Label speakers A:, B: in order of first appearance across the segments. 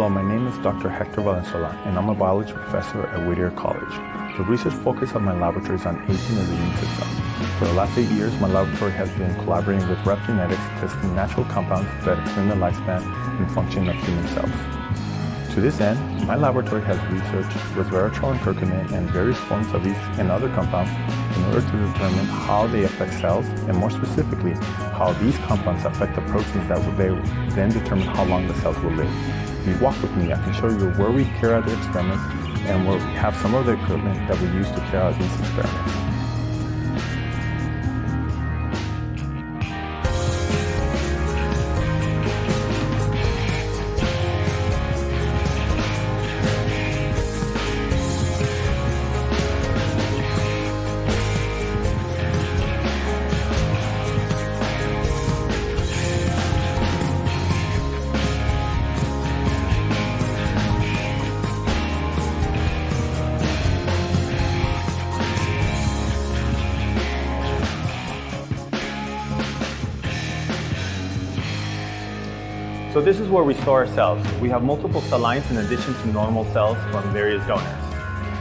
A: Hello, my name is Dr. Hector Valenzuela, and I'm a biology professor at Whittier College. The research focus of my laboratory is on aging of the immune system. For the last 8 years, my laboratory has been collaborating with RevGenetics, testing natural compounds that extend the lifespan and function of human cells. To this end, my laboratory has researched resveratrol and curcumin and various forms of these and other compounds in order to determine how they affect cells, and more specifically, how these compounds affect the proteins that will then determine how long the cells will live. If you walk with me, I can show you where we carry out the experiments and where we have some of the equipment that we use to carry out these experiments. So this is where we store our cells. We have multiple cell lines in addition to normal cells from various donors.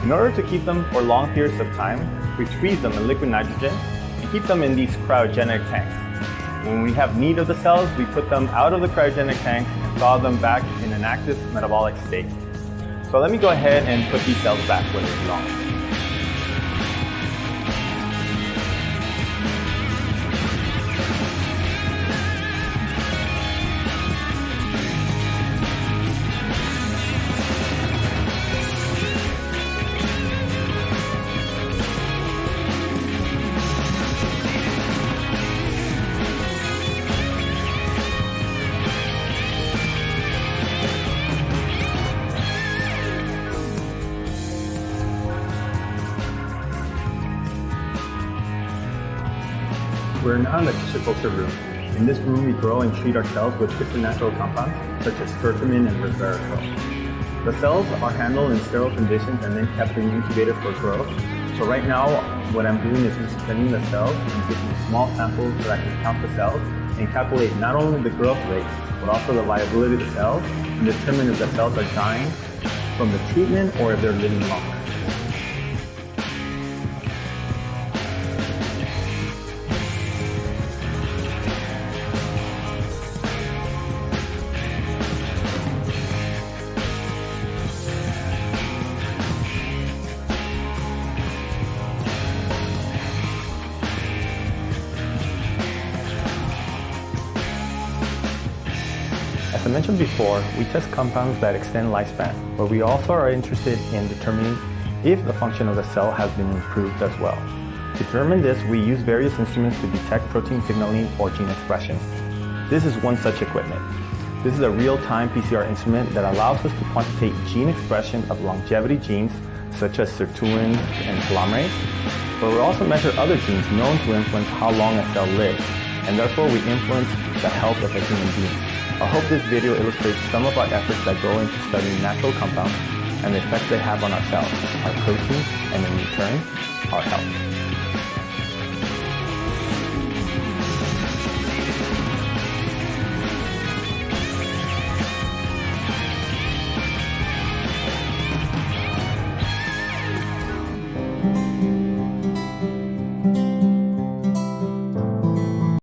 A: In order to keep them for long periods of time, we freeze them in liquid nitrogen and keep them in these cryogenic tanks. When we have need of the cells, we put them out of the cryogenic tanks and thaw them back in an active metabolic state. So let me go ahead and put these cells back where they belong. We're now in the tissue culture room. In this room, we grow and treat our cells with different natural compounds, such as curcumin and resveratrol. The cells are handled in sterile conditions and then kept in incubator for growth. So right now, what I'm doing is just cleaning the cells and taking small samples so that I can count the cells and calculate not only the growth rate, but also the viability of the cells and determine if the cells are dying from the treatment or if they're living longer. As I mentioned before, we test compounds that extend lifespan, but we also are interested in determining if the function of the cell has been improved as well. To determine this, we use various instruments to detect protein signaling or gene expression. This is one such equipment. This is a real-time PCR instrument that allows us to quantitate gene expression of longevity genes such as sirtuins and telomerase, but we also measure other genes known to influence how long a cell lives, and therefore we influence the health of a human being. I hope this video illustrates some of our efforts that go into studying natural compounds and the effects they have on our cells, our proteins, and in return, our health.